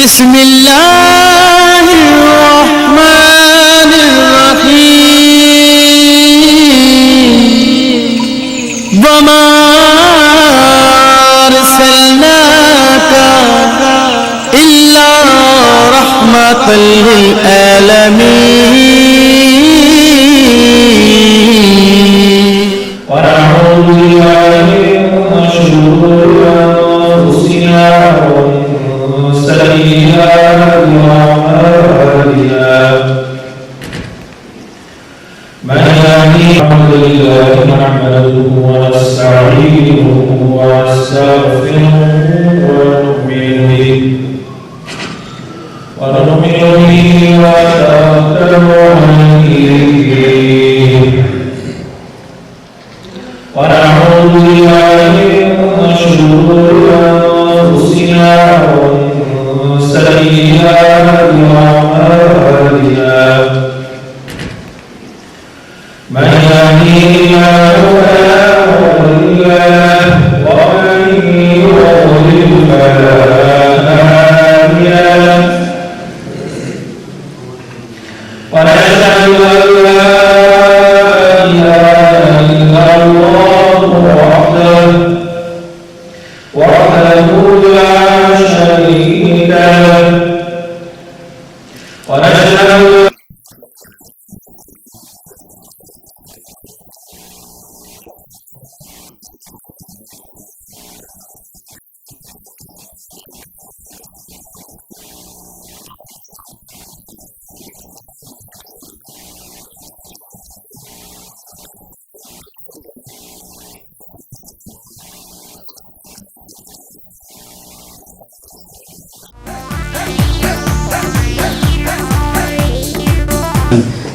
بسم الله الرحمن الرحيم وما أرسلناك إلا رحمة للعالمين ونعوذ بالله من شرور أنفسنا ومن سيئات أعمالنا من يهده الحمد لله نحمده ونستعينه ونستغفره ونؤمن به ونتوكل عليه ونعوذ بالله من شرور أنفسنا ومن سيئات أعمالنا من يهده الله فلا مضل له ومن يضلل فلا هادي له ونشهد أن لا إله إلا الله وحده لا شريك له ونشهد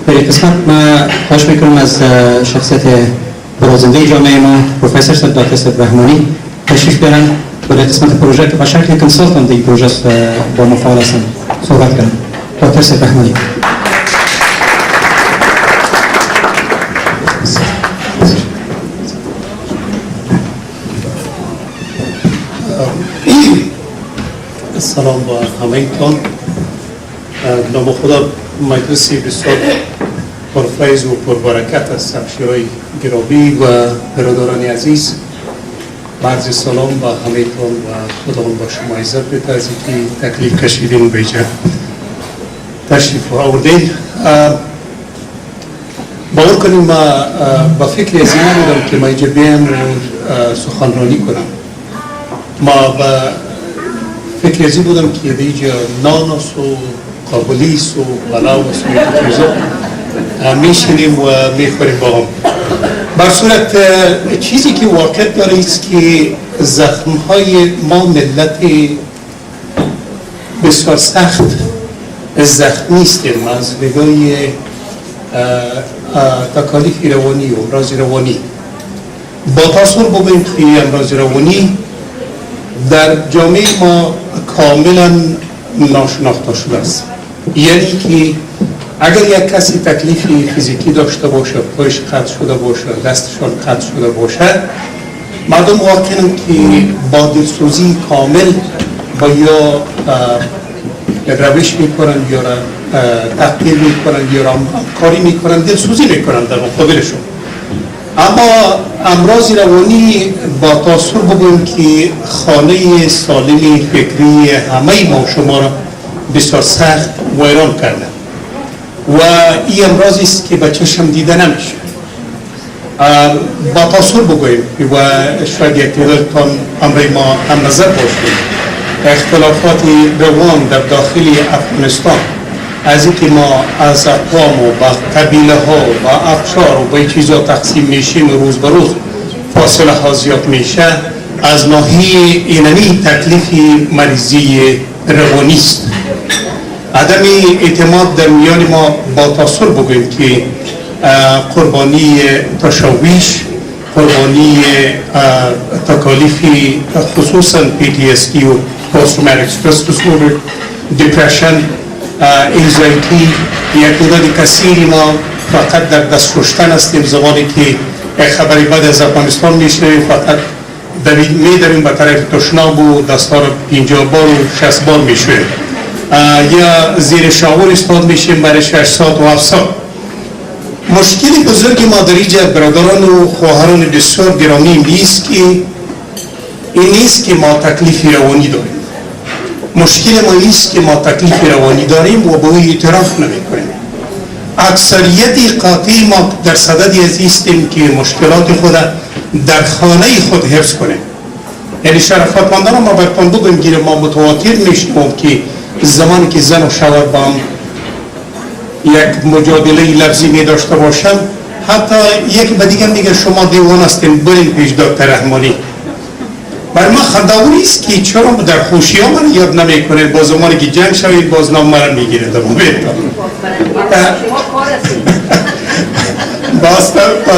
در این قسمت ما خواهش میکنم از شخصیت برازنده جامعه ما پروفسور دکتر سید رحمانی تشریف بیارن و در قسمت پروژه که به شکل کنسالتنت در این پروژه با ما فعال هستند صحبت کنن. دکتر سید رحمانی. سلام با همه‌تان. نام خدا مجلسی بسیار پرفیض و پربرکت است. همشیرای گرامی و برادران عزیز، عرض سلام با همه‌تان و خداوند با شما عزت بده از اینکه تکلیف کشیدین به اینجا تشریف آوردین. باور کنیم ما با فکر از این بودم که ما اینجا بیام سخنرانی کنم. ما با فکر از این بودم که اینجا نان است و قابلیس و پلاو است و چیزا میشینیم و میخوریم با هم. بر صورت چیزی که واقع داره است که زخمهای ما ملت بسیار سخت زخمی استیم از نگاه تکالیف روانی و امراض روانی. با تاثر ببینید که امراض روانی در جامعه ما کاملا ناشناخته شده است. یعنی که اگر یک کسی تکلیف فیزیکی داشته باشه، پایش قطع شده باشه، دستشان قطع شده باشه، مردم واقعا که با دلسوزی کامل با یا روش میکنن یا تقدیر میکنن یا کاری میکنن، دلسوزی میکنن در مقابلشون. اما امراض روانی با تاثر بگویم که خانه سالم فکری همه ما شما را بسیار سخت ویران کرده و این امراضی است که به چشم دیده نمیشه. با تاثر بگویم و شاید یک تعدادتان امر ما هم نظر باشید اختلافات روان در داخل افغانستان از اینکه ما از اقوام و قبیله ها و افشار و به چیزا تقسیم میشیم روز به روز فاصله ها زیاد میشه، از ناحیه اینمی تکلیف مریضی روانی است. عدم اعتماد در میان ما با تاثر بگویم که قربانی تشویش، قربانی تکالیف خصوصا PTSD و Post Traumatic Stress Disorder، depression، انزایتی، یک تعداد کثیری ما فقط در دست کشتن هستیم. زمانی که خبری بعد از افغانستان میشنویم فقط میدویم به طرف تشناب و دستا را 50 بار و 60 بار میشویم. یا زیر شاور استاد میشیم برای 6 ساعت و 7 ساعت. مشکل بزرگی ما در اینجا برادران و خواهران بسیار گرامی این نیست که ما تکلیف روانی داریم. مشکل ما نیست که ما تکلیف روانی داریم و به او اعتراف نمی کنیم. اکثریت قاطع ما در صددی از ایستیم که مشکلات خود در خانه خود حفظ کنیم. یعنی شرافتمندان ما برتون بگویم گیر ما متواتر میشنوم که زمانی که زن و شوهر با هم یک مجادله لفظی می داشته باشم، حتی یک به دیگه میگه شما دیوان هستین برین پیش دکتر رحمانی. برای ما خنداوری است که چرا در خوشی ها من یاد نمی کنید، با زمانی که جنگ شوید باز نام مرا میگیره در باز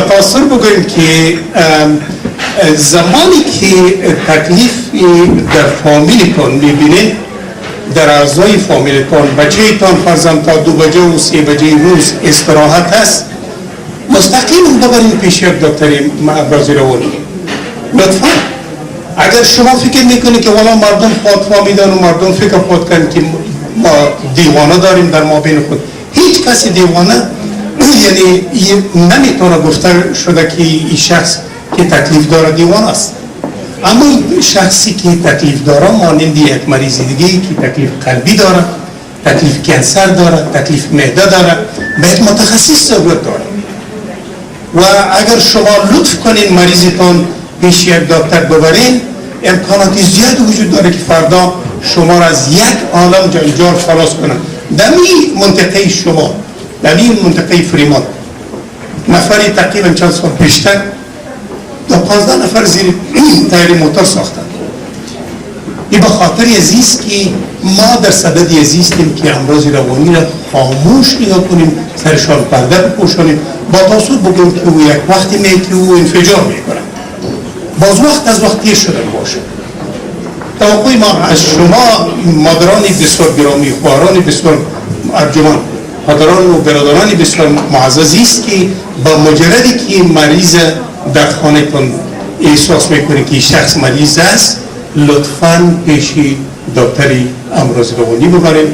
تاثر بگویم که زمانی که تکلیف در فامیلتون میبینید، در اعضای فامیلتون بچه تان فرزند تا 2 بجه و 3 بجه روز استراحت هست، مستقیم ببرین پیش یک دکتری ابراز روانی. لطفا اگر شما فکر میکنید که والا مردم خود فهمیدن و مردم فکر خود کن که ما دیوانه داریم در ما بین خود، هیچ کسی دیوانه یعنی نمیتونه گفته شده که این شخص که تکلیف داره دیوانه است. اما شخصی که تکلیف داره مانند یک مریض دیگه که تکلیف قلبی داره، تکلیف کنسر داره، تکلیف معده داره، باید متخصص ضرورت داره. و اگر شما لطف کنین مریضتون پیش یک دکتر ببرین، امکانات زیاد وجود داره که فردا شما را از یک عالم جنجال خلاص کنن. دمی منطقه شما، دمی منطقه فریمان، نفری تقریبا چند سال پیشتر 15 نفر زیر تایر موتور ساختن. این به خاطر عزیز که ما در صدد عزیزیم که امراض روانی را خاموش نگاه کنیم، سرشان پرده بپوشانیم، با تاثیر بگیم که او یک وقتی که او انفجار میکنه، باز وقت از وقت دیر شده باشه. توقعی ما از شما مادران بسیار گرامی، خواهران بسیار ارجمند، حضران و برادران بسیار معززی است که با مجردی که مریض در خانه تون احساس میکنید که شخص مریض است، لطفاً پیش دکتری امراض روانی ببرید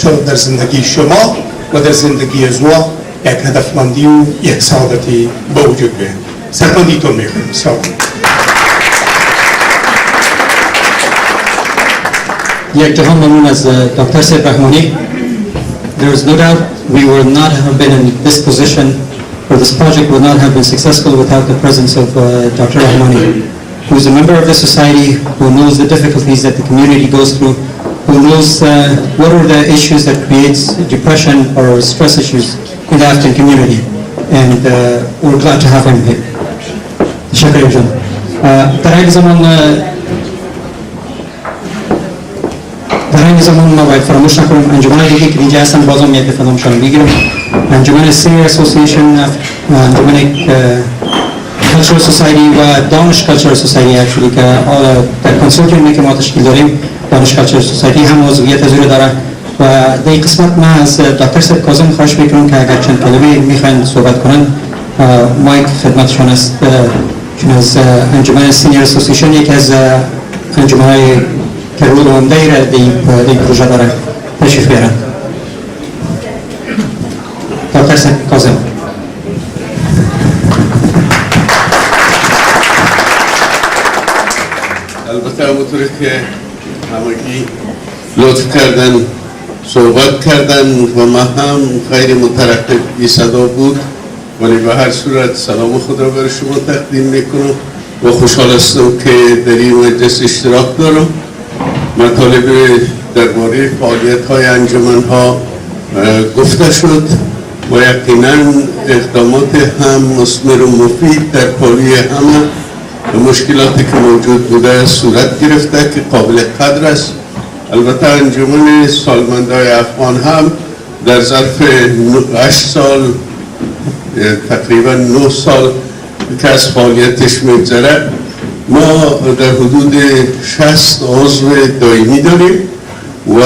تا در زندگی شما و در زندگی زوا یک هدفمندی و یک سعادتی به وجود بیاید. سرمندیتون میکنیم. سلام. یک جهان ممنون از دکتر سید رحمانی. There is no doubt we would not have been in this position, or this project would not have been successful without the presence of Dr. Rahmani, who is a member of the society, who knows the difficulties that the community goes through, who knows what are the issues that creates depression or stress issues in the Afghan community. And we're glad to have him here. شکریه جان. در این زمان ما باید فراموش نکنیم انجمن دیگه که اینجا هستن بازم یک دفعه نامشان بگیرم. انجمن سینیر اسوسییشن، انجمن کلچرال سوسایتی و دانش کلچرال سوسایتی اکچولی که در کنسورتیومی که ما تشکیل داریم، دانش کلچرال سوسایتی هم عضویت از او داره. و در این قسمت من از دکتر سید کاظم خواهش میکنم که اگر چند کلمه میخواین صحبت کنن، مایک خدمتشان است. چون از انجمن سینیر اسوسییشن یکی از انجمن‌های که رول عمده‌ای را در این پروژه داره، تشریف بیارن. دکتر سید کاظم. البته همونطوری که همگی لطف کردن صحبت کردن و ما هم خیلی مترقب بی صدا بود، ولی به هر صورت سلام خود را برای شما تقدیم میکنم و خوشحال هستم که در این مجلس اشتراک دارم. مطالب درباره فعالیت های انجمن ها گفته شد و یقینا اقدامات هم مثمر و مفید در پالوی همه مشکلاتی که موجود بوده صورت گرفته که قابل قدر است. البته انجمن سالمندای افغان هم در ظرف 8 سال تقریبا 9 سال که از فعالیتش میگذره، ما در حدود 60 عضو دائمی داریم و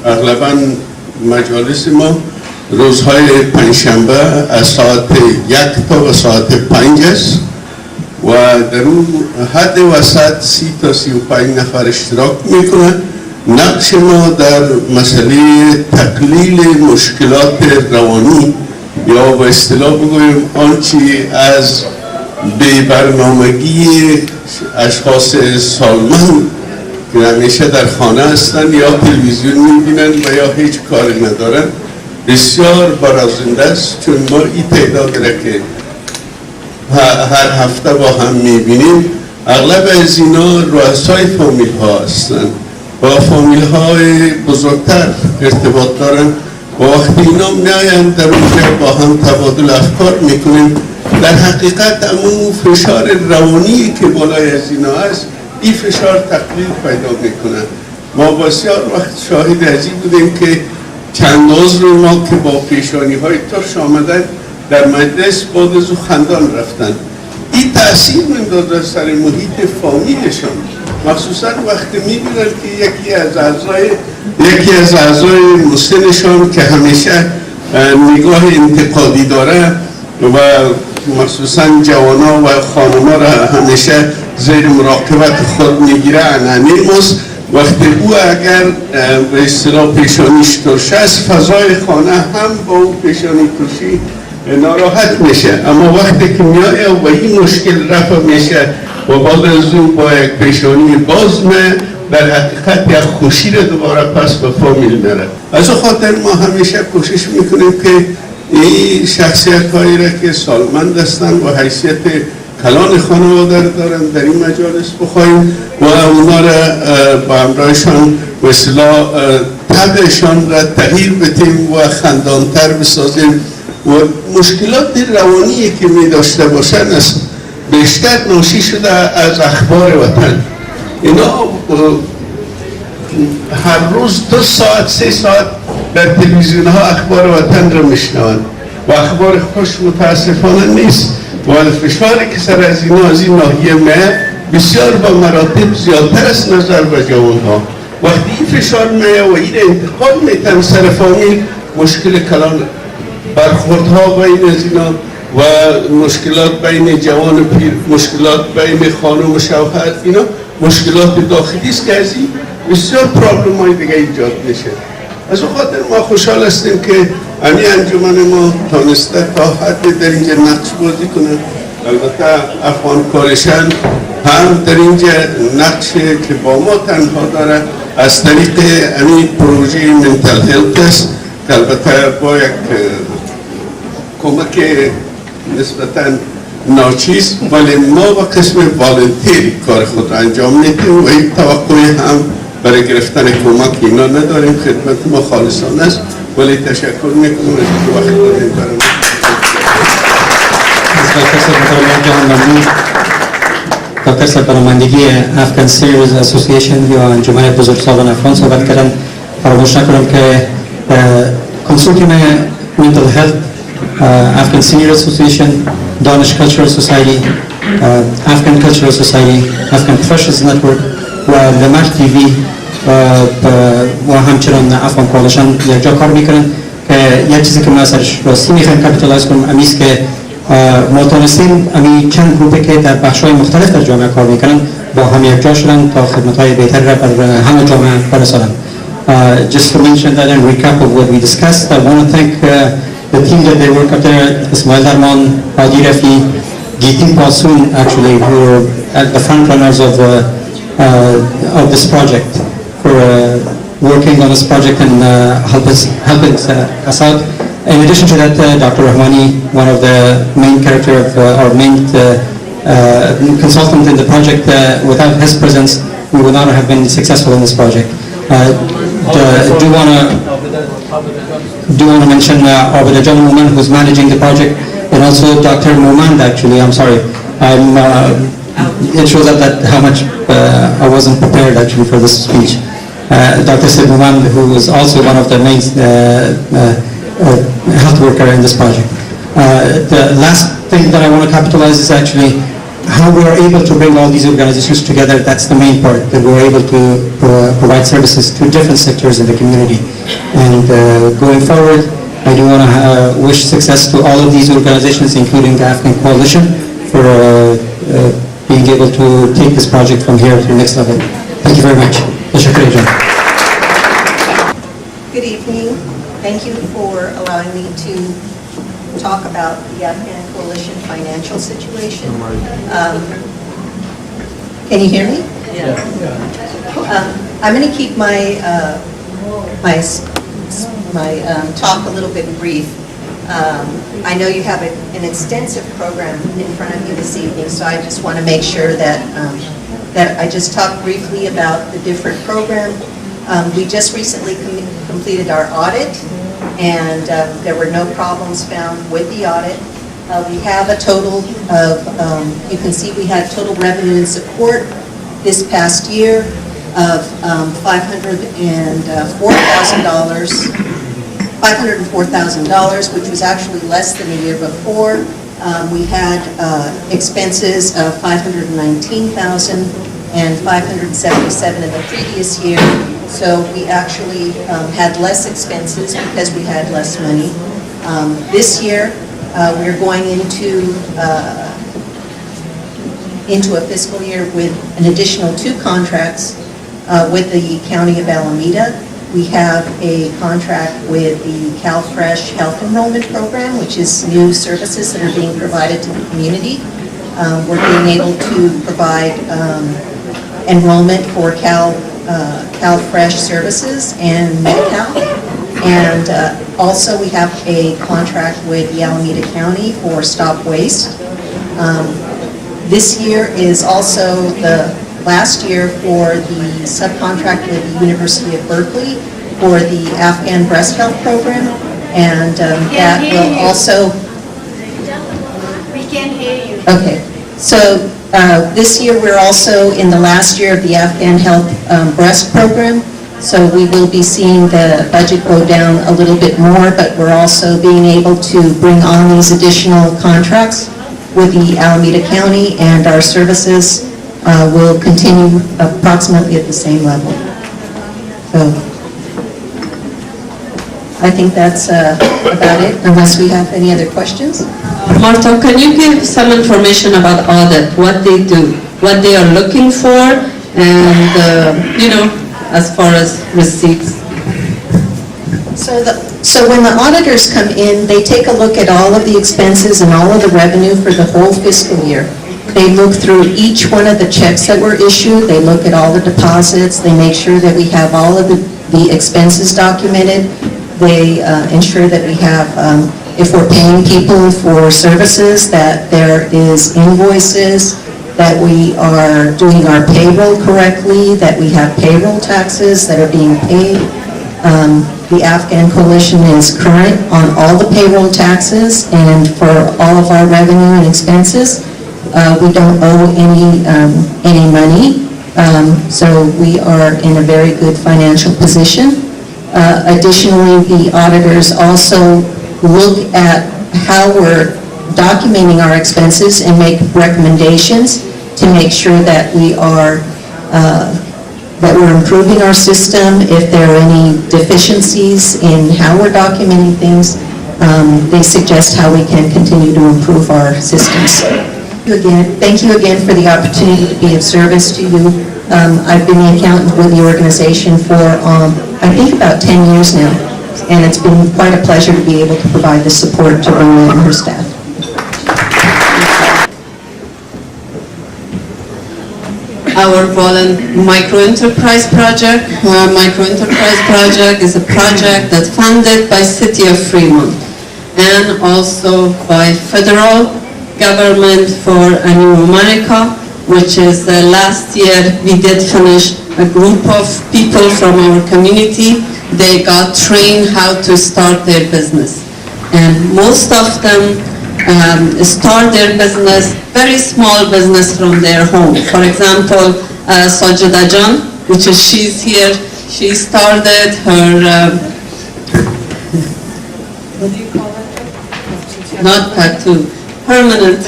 اغلبا مجالس ما روزهای پنجشنبه از ساعت 1 تا به ساعت 5 است و در اون حد وسط 30 تا 35 نفر اشتراک میکنن نقش ما در مسئله تقلیل مشکلات روانی یا به اصطلاح بگویم آنچه از بی برنامگی اشخاص سالمند که همیشه در خانه هستند یا تلویزیون میبینند و یا هیچ کاری ندارند بسیار برازنده است، چون ما این تعداد را که هر هفته با هم میبینیم اغلب از اینا رؤسای فامیل ها هستند، با فامیل های بزرگتر ارتباط دارند و وقتی اینا میایم در اونجا با هم تبادل افکار میکنیم، در حقیقت امون فشار روانی که بالای از اینا هست این فشار تقلیل پیدا میکنه. ما بسیار وقت شاهد از این بودیم که چند عضو ما که با پیشانی های ترش آمدن در مجلس بعد از او خندان رفتن. این تأثیر میندازه سر محیط فامیلشان، مخصوصا وقتی میبینن که یکی از اعضای مسنشان که همیشه نگاه انتقادی داره و مخصوصا جوانا و خانما را همیشه زیر مراقبت خود میگیره عنعنی ماست، وقتی او اگر به اصطلاح پیشانیش ترش است فضای خانه هم با او پیشانی ترشی ناراحت میشه، اما وقتی که میایه و این مشکل رفع میشه و بعد از اون با یک پیشانی باز در حقیقت یک خوشی رو دوباره پس به فامیل میره. از اون خاطر ما همیشه کوشش میکنیم که این شخصیت هایی را که سالمند هستند و حیثیت کلان خانواده دارن در این مجالس بخواهیم و اونا را با همراهشان به اصطلاح طبعشان را تغییر بدیم و خندانتر بسازیم و مشکلات روانی که می داشته باشند است بیشتر ناشی شده از اخبار وطن. اینا هر روز 2 ساعت 3 ساعت در تلویزیون ها اخبار وطن را میشنوند و اخبار خوش متاسفانه نیست و فشاری که سر از اینا از این ناحیه بسیار با مراتب زیادتر است نظر به جوان ها. وقتی این فشار و این انتقال میتن سر فامیل مشکل کلان برخوردها بین از اینا و مشکلات بین جوان و پیر، مشکلات بین خانم و شوهر، اینا مشکلات داخلی است که از این بسیار پرابلم های دیگه ایجاد میشه. از اون خاطر ما خوشحال هستیم که امی انجمن ما تانسته تا حد در اینجا نقش بازی کنه. البته افغان کالشن هم در اینجا نقش که با ما تنها داره از طریق امی پروژه منتل هلت است که البته با یک کمک نسبتاً ناچیز ولی ما با قسم والنتیر کار خود انجام میدیم و این توقعی هم برای گرفتن کمک اینا نداریم. خدمت ما خالصانه است ولی تشکر میکنم از وقت داریم برای دکتر سرپرماندگی افغان سیریز اسوسییشن یا انجمن بزرگسالان افغان صحبت کردن. فراموش نکنم که کنسورتیوم منتل هلت Afghan Senior Association, Danish Cultural Society, Afghan Cultural Society, Afghan Professionals Network و Lemar TV و همچنان Afghan Coalition یک جا کار میکنن که یک چیزی که من ازش راستی میخوایم کپیتالایز کنم امیست که ما تونستیم امی چند گروپی که در بخش‌های مختلف در جامعه کار میکنن با هم یک جا شدن تا خدمت‌های بهتر را بر همه جامعه برسانند. Just to mention that and recap of what we discussed, I want to thank the team that they work up there, Ismail Darman, Hadi Rafi, Gitin Pasoon actually, who are the front runners of this project for working on this project and helping us out. In addition to that, Dr. Rahmani, one of the main character of our main consultant in the project, without his presence, we would not have been successful in this project. Do want to mention the gentleman who's managing the project, and also Dr. Momand. Actually, I'm sorry. It shows up that how much I wasn't prepared actually for this speech. Dr. Sid Momand, who is also one of the main health worker in this project. The last thing that I want to capitalize is actually how we are able to bring all these organizations together. That's the main part, that we're able to provide services to different sectors in the community. And going forward, I do want to wish success to all of these organizations, including the Afghan Coalition, for being able to take this project from here to the next level. Thank you very much. Good evening. Thank you for allowing me to talk about the Afghan Coalition financial situation. Can you hear me? Yeah. I'm going to keep my talk a little bit brief. I know you have an extensive program in front of you this evening, so I just want to make sure that that I just talk briefly about the different program. We just recently completed our audit, and there were no problems found with the audit. We have a total of, you can see we had total revenue and support this past year of $504,000, which was actually less than a year before. We had expenses of $519,000 and $577 in the previous year. So we actually had less expenses because we had less money. This year, we're going into a fiscal year with an additional 2 contracts with the County of Alameda. We have a contract with the CalFresh Health Enrollment Program, which is new services that are being provided to the community. We're being able to provide enrollment for CalFresh services and Medi-Cal. And also we have a contract with the Alameda County for Stop Waste. This year is also the last year for the subcontract with the University of Berkeley for the Afghan Breast Health Program. And that will also... We can't hear you. Okay. So this year we're also in the last year of the Afghan Health Breast Program. So we will be seeing the budget go down a little bit more, but we're also being able to bring on these additional contracts with the Alameda County, and our services will continue approximately at the same level. So I think that's about it, unless we have any other questions. Marta, can you give some information about audit, what they do, what they are looking for, and, as far as receipts? So when the auditors come in, they take a look at all of the expenses and all of the revenue for the whole fiscal year. They look through each one of the checks that were issued. They look at all the deposits. They make sure that we have all of the expenses documented. They ensure that we have, if we're paying people for services, that there is invoices, that we are doing our payroll correctly, that we have payroll taxes that are being paid. The Afghan Coalition is current on all the payroll taxes, and for all of our revenue and expenses, we don't owe any money. So we are in a very good financial position. Additionally, the auditors also look at how we're documenting our expenses and make recommendations to make sure that we are that we're improving our system. If there are any deficiencies in how we're documenting things, they suggest how we can continue to improve our systems. Thank you again for the opportunity to be of service to you. I've been the accountant with the organization for I think about 10 years now, and it's been quite a pleasure to be able to provide the support to Rona and her staff. Our microenterprise project. Our microenterprise project is a project that's funded by City of Fremont and also by federal government for A New America, which is last year we did finish a group of people from our community. They got trained how to start their business, and most of them start their business, very small business from their home. For example, Sajida Jan, which is she's here, she started her, what do you call it? Not tattoo, permanent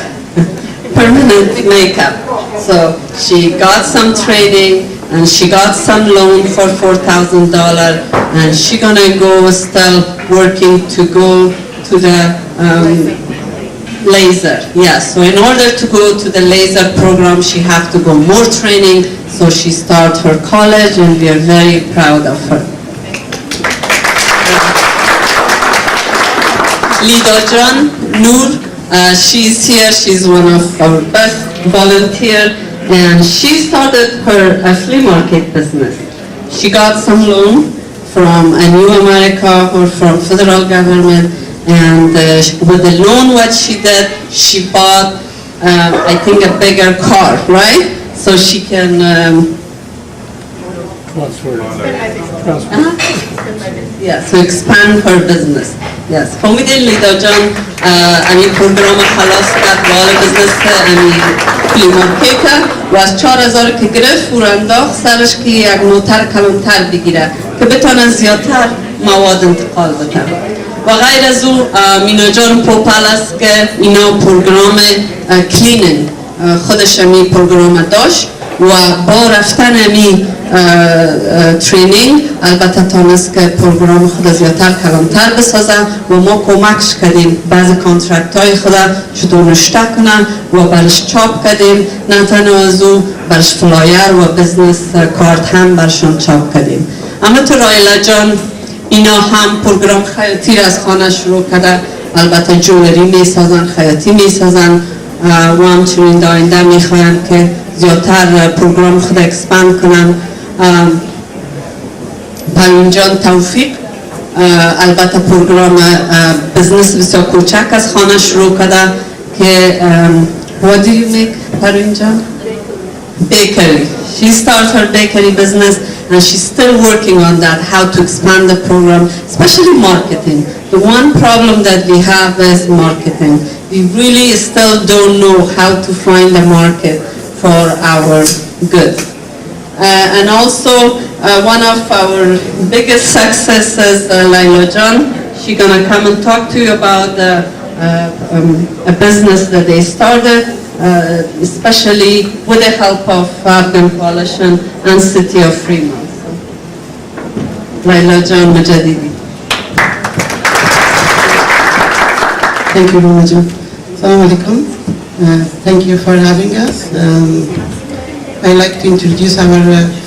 makeup. So she got some training and she got some loan for $4,000, and she's gonna go still working to go to the laser. Yes, so in order to go to the laser program, she have to go more training, so she started her college, and we are very proud of her. Lida Jan Noor. She's here. She's one of our best volunteers, and she started her flea market business. She got some loan from a New America or from federal government, and with the loan what she did, she bought I think a bigger car, right? So she can yes, to expand her business. Yes. فهمیدین لیدا جان این پروگرام خلاص کرد وال بزنس فلی مارکت و از 4,000 که گرفت و انداخت سرش که یک موتر کلانتر بگیره که بتونن زیادتر مواد انتقال بدن. و غیر از او مینا جان پوپل است که اینا پروگرام کلینینگ خودش می پروگرام داشت و با رفتن می ترینینگ البته تانست که پروگرام خود زیادتر کلانتر بسازه و ما کمکش کردیم بعضی کانترکت های خود چطور نشته کنن و برش چاپ کردیم، نه تنها از او برش فلایر و بزنس کارت هم برشان چاپ کردیم. اما تو رایلا جان اینا هم پروگرام خیاطی را از خانه شروع کرده، البته جولری می سازن، خیاطی می سازن و همچنین داینده می خواهند که زیادتر پروگرام خود اکسپاند کنن. پروین جان توفیق البته پروگرام بزنس بسیار کوچک از خانه شروع کرده که what do you make پروین جان؟ Bakery. She started her bakery business and she's still working on that, how to expand the program, especially marketing. The one problem that we have is marketing. We really still don't know how to find a market for our goods. And also one of our biggest successes, Laila John, she's gonna come and talk to you about a business that they started, especially with the help of Afghan Coalition and City of Fremont. So, Laila John Majadidi. Thank you, Rumajan. Assalamu alaikum. Thank you for having us. I'd like to introduce our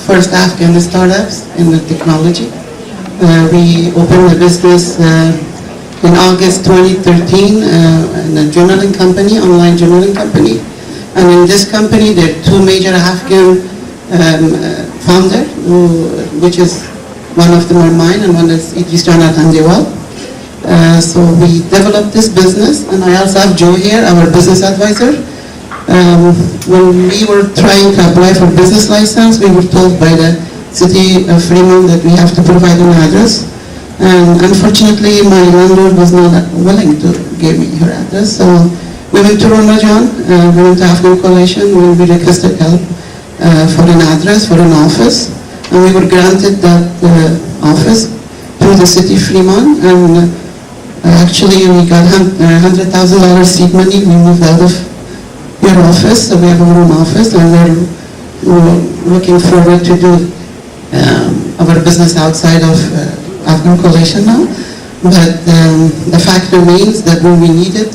first Afghan startups in the technology. We opened the business in August 2013 in a journaling company, online journaling company. And in this company, there are two major Afghan founders, which is one of them are mine and one is Idris Jan Al-Handewal. So we developed this business, and I also have Joe here, our business advisor. When we were trying to apply for business license, we were told by the city of Fremont that we have to provide an address. And unfortunately, my landlord was not willing to give me her address. So we went to Ramajan, we went to Afghan Coalition, where we requested help for an address, for an office. And we were granted that office through the city of Fremont. And actually, we got $100,000 seed money. We moved out of your office, so we have our own office, and we're looking forward to do our business outside of Afghan Coalition now. But the fact remains that when we needed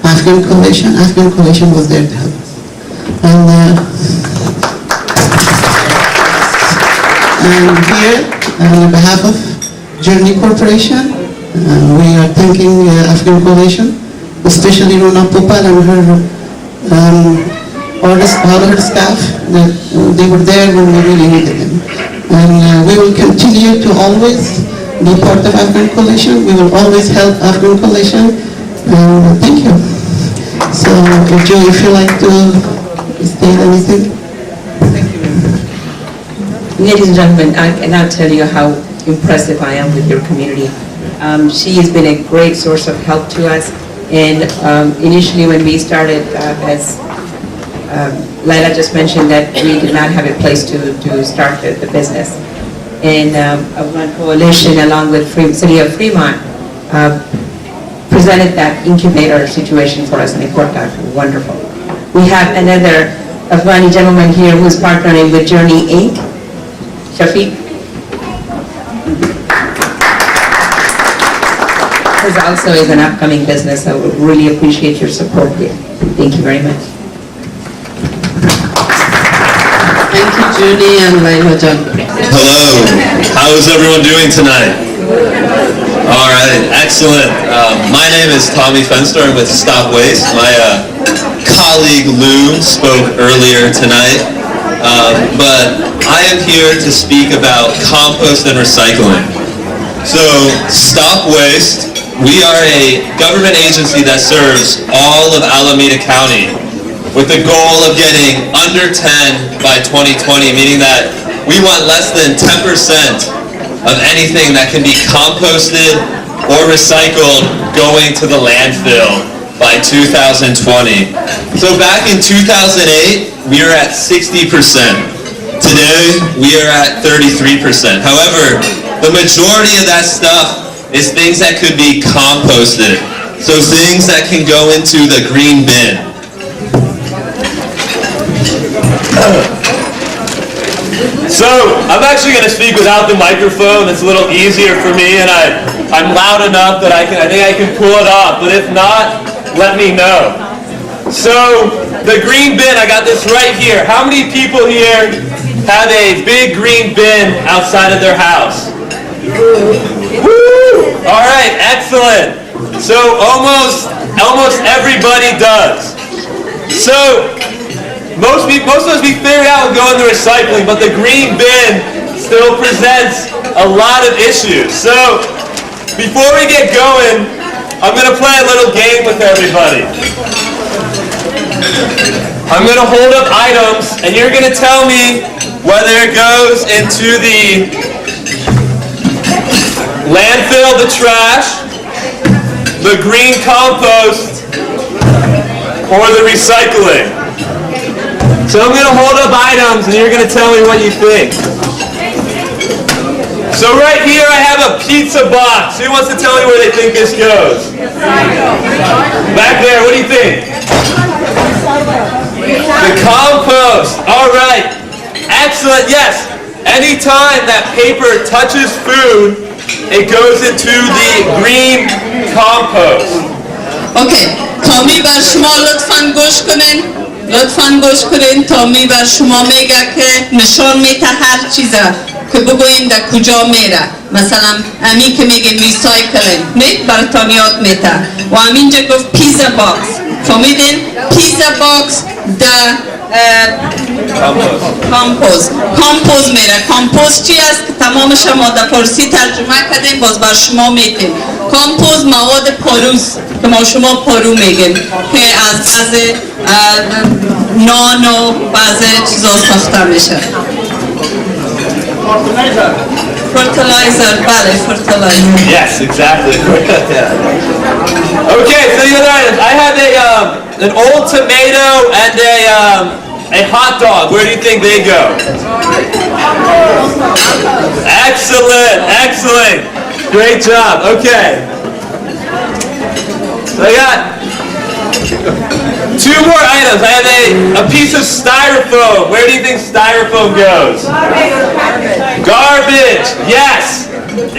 Afghan Coalition was there to help us. And here, on behalf of Journey Corporation, we are thanking Afghan Coalition, especially Rona Popal and her all her staff, that they were there when we really needed them. And we will continue to always be part of Afghan Coalition. We will always help Afghan Coalition. Thank you. So, Joe, if you like to state anything. Thank you. Ladies and gentlemen, I cannot tell you how impressive I am with your community. She has been a great source of help to us. And initially when we started, as Laila just mentioned, that we did not have a place to start the business. And Afghan Coalition, along with City of Fremont, presented that incubator situation for us, and it worked out wonderful. We have another Afghani gentleman here who is partnering with Journey Inc., Shafiq. This also is an upcoming business. I would really appreciate your support here. Thank you very much. Thank you, Judy and Laila John. Hello. How is everyone doing tonight? All right, excellent. My name is Tommy Fenster. I'm with Stop Waste. My colleague Lou spoke earlier tonight, but I am here to speak about compost and recycling. So, Stop Waste, we are a government agency that serves all of Alameda County with the goal of getting under 10 by 2020, meaning that we want less than 10% of anything that can be composted or recycled going to the landfill by 2020. So back in 2008, we were at 60%. Today, we are at 33%. However, the majority of that stuff is things that could be composted. So things that can go into the green bin. So, I'm actually going to speak without the microphone. It's a little easier for me, and I'm loud enough that I think I can pull it off. But if not, let me know. So, the green bin, I got this right here. How many people here have a big green bin outside of their house? Woo! All right, excellent. So, almost everybody does. So, most of us, we figured out going to recycling, but the green bin still presents a lot of issues. So, before we get going, I'm going to play a little game with everybody. I'm going to hold up items, and you're going to tell me whether it goes into the landfill, the trash, the green compost, or the recycling. So I'm going to hold up items and you're going to tell me what you think. So right here I have a pizza box. Who wants to tell me where they think this goes? Back there, what do you think? The compost. All right. Excellent. Yes. Anytime that paper touches food, it goes into the green compost. اوکی تامی بر شما لطفاً گوش کنین تامی بر شما میگه که نشان میده هر چیزه که بگوین در کجا میره مثلا امی که میگه ریسایکلینگ نید براتان یاد میده و همینجا گفت پیزا باکس فهمیدین پیزا باکس در کامپوز میره کامپوز چی است که تمامش ما در فارسی ترجمه کردیم باز بر شما میگیم کامپوز مواد پاروز که ما شما پارو میگیم که از بعض نان و بعض چیزا ساخته میشه fertilizer بله fertilizer Yes, exactly. Okay, so the other items. I have an old tomato and a hot dog. Where do you think they go? Excellent, excellent. Great job. Okay. So I got two more items. I have a piece of styrofoam. Where do you think styrofoam goes? Garbage. Yes.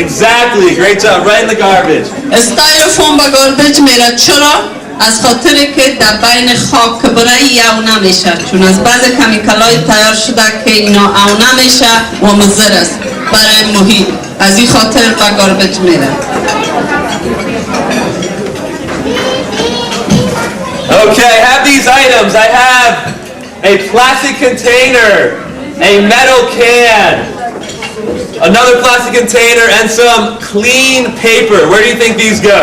Exactly. Great job. Right in the garbage. styrofoam با garbage میره چرا؟ از خاطر که در بین خاک برای او نمیشه چون از بعض کمیکلای تیار شده که اینا او نمیشه و مضر است برای محیط از این خاطر با garbage میره Okay, I have these items. I have a plastic container, a metal can, another plastic container, and some clean paper. Where do you think these go?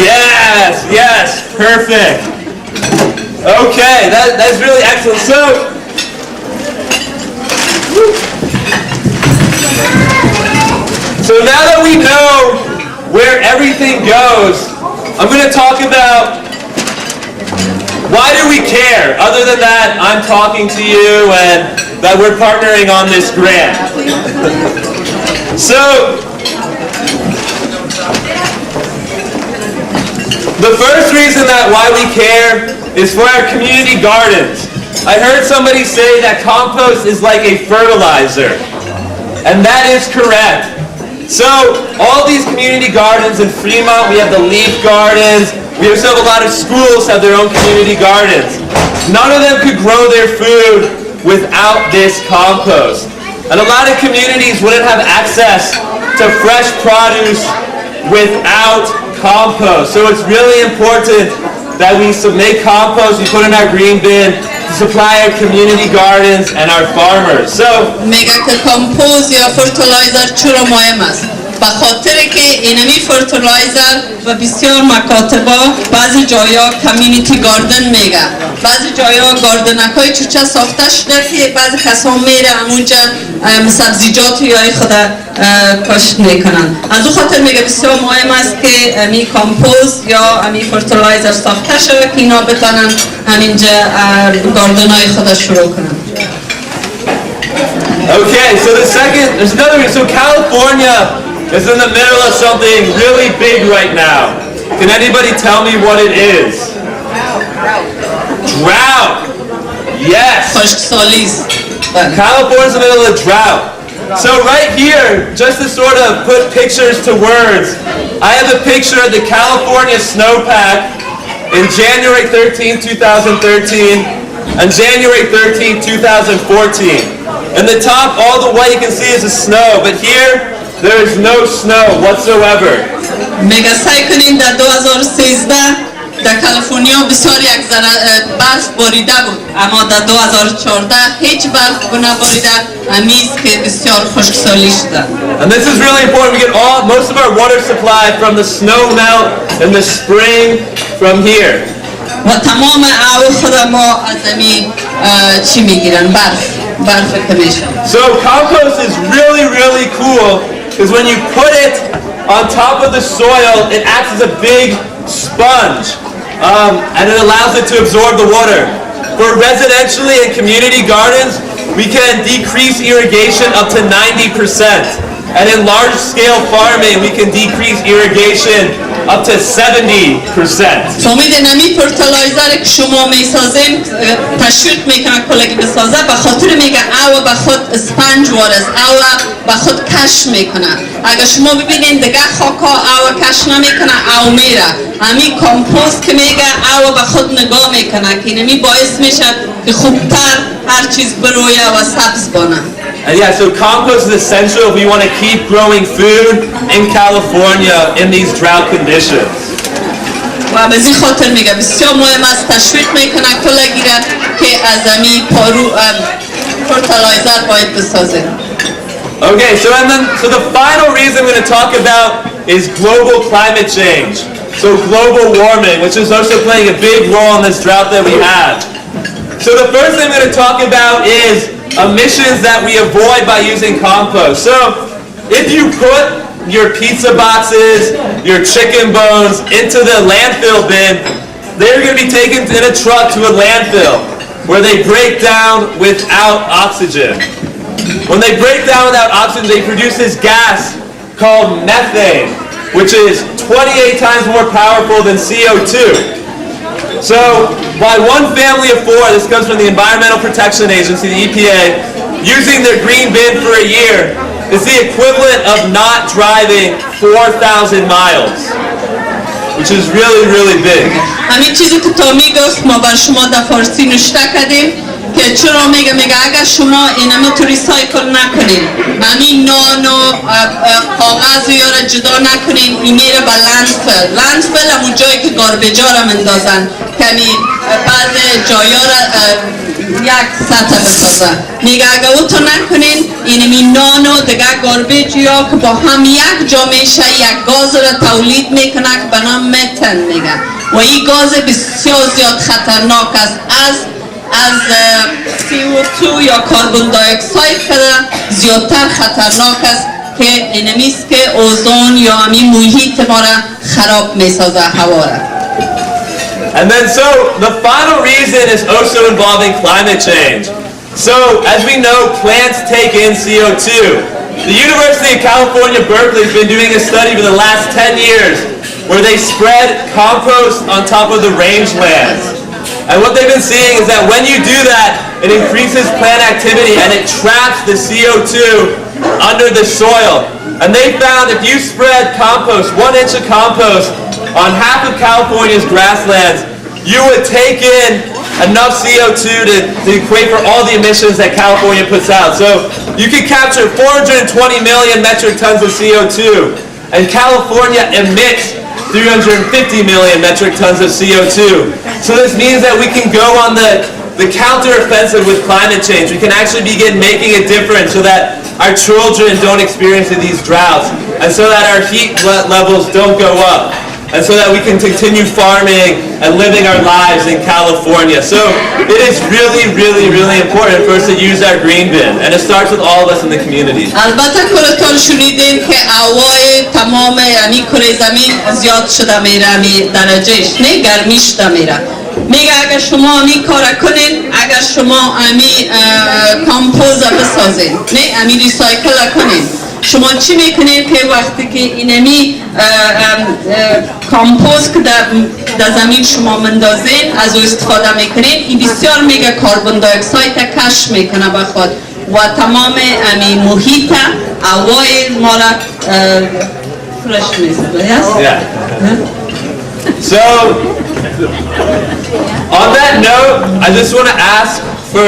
Yes, yes, perfect. Okay, that's really excellent. So now that we know where everything goes, I'm going to talk about why do we care, other than that I'm talking to you and that we're partnering on this grant. So, the first reason that why we care is for our community gardens. I heard somebody say that compost is like a fertilizer, and that is correct. So, all these community gardens in Fremont, we have the leaf gardens, we also have a lot of schools have their own community gardens. None of them could grow their food without this compost. And a lot of communities wouldn't have access to fresh produce without compost. So it's really important that we make compost, we put in our green bin to supply our community gardens and our farmers. So میگه که کامپوز یا فرتیلایزر چرا مهم است؟ به خاطر که اینمی فرتیلایزر و بسیار مکاتبا بعضی جایا کمیونیتی گاردن میگه، بعضی جایا گاردنکای چوچه ساخته شده که بعضی کسا میره همونجا سبزیجات یا خود کاشت میکنن. از اون خاطر میگه بسیار مهم است که امی کامپوست یا امی فرتیلایزر ساخته شده که اینا بتونن همینجا گاردنای خود شروع کنن. Okay, so there's another reason. So California is in the middle of something really big right now. Can anybody tell me what it is? Drought. Yes. California's in the middle of a drought. So right here, just to sort of put pictures to words, I have a picture of the California snowpack in January 13, 2013 and January 13, 2014. In the top, all the way you can see is the snow, but here, there is no snow whatsoever. میگه سعی کنین در 2013 در کالیفرنیا بسیار یک برف باریده بود، اما در 2014 هیچ برف نباریده، همیز که بسیار خشکسالی شده. And this is really important. We get most of our water supply from the snow melt in the spring from here. و تمام آب خود ما از زمین چی میگیرن؟ برف که میشه. So compost is really cool because when you put it on top of the soil, it acts as a big sponge, and it allows it to absorb the water. For residentially and community gardens, we can decrease irrigation up to 90%. And in large-scale farming, we can decrease irrigation up to 70%. فهمید نمی فرتیلایزر که شما میسازیم تشویق میکنه کلگی بسازه به خاطر میگه او به خود اسپنج وارز او به خود کش میکنه. اگر شما ببینید دیگه خاکا او کش نمیکنه او میره. همین کامپوست که میگه او به خود نگاه میکنه که نمی باعث میشه که خوبتر هر چیز برویه و سبز بانه. And yeah, so compost is essential if we want to keep growing food in California in these drought conditions. و به این خاطر میگه بسیار مهم است تشویق میکنه کلگی را که از امی پارو فرتیلایزر باید بسازه. Okay, so the final reason I'm going to talk about is global climate change. So global warming, which is also playing a big role in this drought that we have. So the first thing I'm going to talk about is emissions that we avoid by using compost. So if you put your pizza boxes, your chicken bones into the landfill bin, they're going to be taken in a truck to a landfill where they break down without oxygen. When they break down without oxygen, they produce this gas called methane, which is 28 times more powerful than CO2. So, by one family of 4, this comes from the Environmental Protection Agency, the EPA, using their green bin for a year is the equivalent of not driving 4,000 miles, which is really big. همین چیزی که تا میگفت ما بر شما در فارسی نوشته کردیم که چرا میگه اگر شما اینمو تو ریسایکل نکنین همین نان و کاغذ یا را جدا نکنین این میره به لندفل همون جایی که گاربیجا را مندازن کمی بعض جایا را یک سطح بسازن میگه اگر او تو نکنین اینمی نان و دیگه گاربیج یا که با هم یک جا میشه یک گاز را تولید میکنه که به نام متن میگه و این گاز بسیار زیاد خطرناک است از CO2 یا کاربن دی اکساید که زیادتر خطرناک است که اینمیست که اوزون یا همین محیط ما را خراب میسازه هوا را. And then so the final reason is also involving climate change. So as we know, plants take in CO2. The University of California, Berkeley has been doing a study for the last 10 years where they spread compost on top of the rangelands. And what they've been seeing is that when you do that, it increases plant activity and it traps the CO2 under the soil. And they found if you spread compost, 1 inch of compost, on half of California's grasslands, you would take in enough CO2 to equate for all the emissions that California puts out. So you can capture 420 million metric tons of CO2, and California emits 350 million metric tons of CO2. So this means that we can go on the counter-offensive with climate change. We can actually begin making a difference so that our children don't experience these droughts, and so that our heat levels don't go up, and so that we can continue farming and living our lives in California. So it is really, really, really important for us to use our green bin, and it starts with all of us in the community. البته کلتون شنیدین که هوای تمام امی کره زمین زیاد شده میره، امی درجهش نه گرمیش ده میره. میگه اگر شما امی کار کنین، اگر شما امی کامپوز بسازین، نه امی ریسایکل کنین، شما چی میکنین که وقتی که اینمی کامپوز که در زمین شما مندازین از او استفاده میکنین، این بسیار میگه کاربن دی اکساید کش میکنه به خود و تمام امی محیط هوای ما را فرش میسازه. So, on that note, I just want to ask for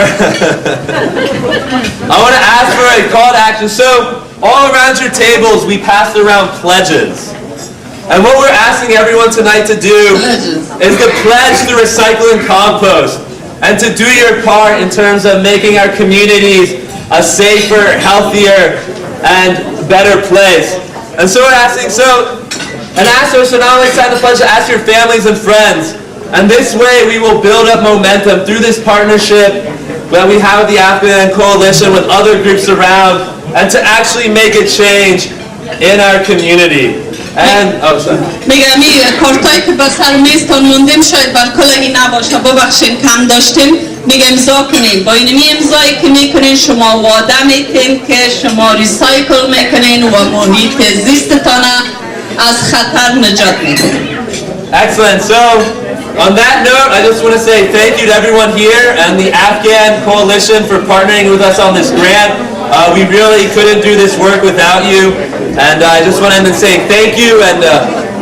a call to action. So, all around your tables, we passed around pledges. And what we're asking everyone tonight to do is to pledge to recycle and compost, and to do your part in terms of making our communities a safer, healthier, and better place. And so we're asking, and ask us to not only sign the pledge, to ask your families and friends. And this way we will build up momentum through this partnership that we have with the Afghan Coalition, with other groups around, and to actually make a change in our community. And, میگم کارتایی که با سر میزتان موندیم شاید بر کلگی نباشه، ببخشین کم داشتیم، میگه امضا کنین. با اینمی امضایی که میکنین شما وعده میتین که شما ریسایکل میکنین و محیط زیستتان از خطر نجات میدین. Excellent. So, on that note, I just want to say thank you to everyone here and the Afghan Coalition for partnering with us on this grant. We really couldn't do this work without you, and I just want to end and say thank you. And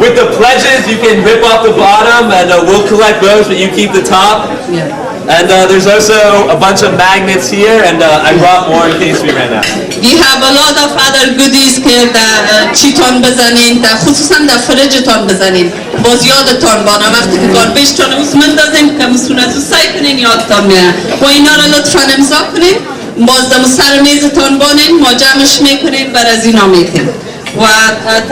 with the pledges, you can rip off the bottom, and we'll collect those, but you keep the top. And there's also a bunch of magnets here, and I brought more in case we ran out. You have a lot of other goodies که در چیتان بزنین، در خصوصا در فرجتان بزنین. باز یادتان بانه وقتی که گاربیجتان روز مندازین که مسون از او سعی کنین یادتان میره. و اینا رو لطفاً امضا کنین، باز در سر میزتان بانین، ما جمعش میکنین بر از اینا میتین. و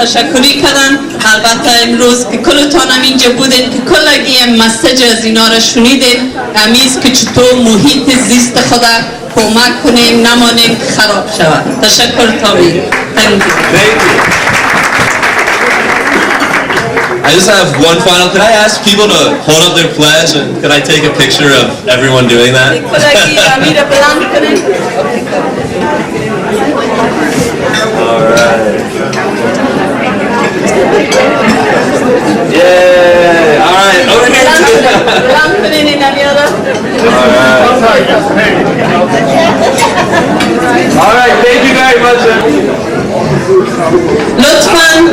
تشکری کردن البته امروز که کلتان هم اینجا بودین که کلگی مسیج از اینا را شنیدین، امیز که چطور محیط زیست خود کمک کنیم نمانیم خراب شود. تشکر تامی. Thank you. I just have one final. Could I ask people to hold up their pledge, and could I take a picture of everyone doing that? All right. Yeah. All right. Over here. All right. Thank you very much.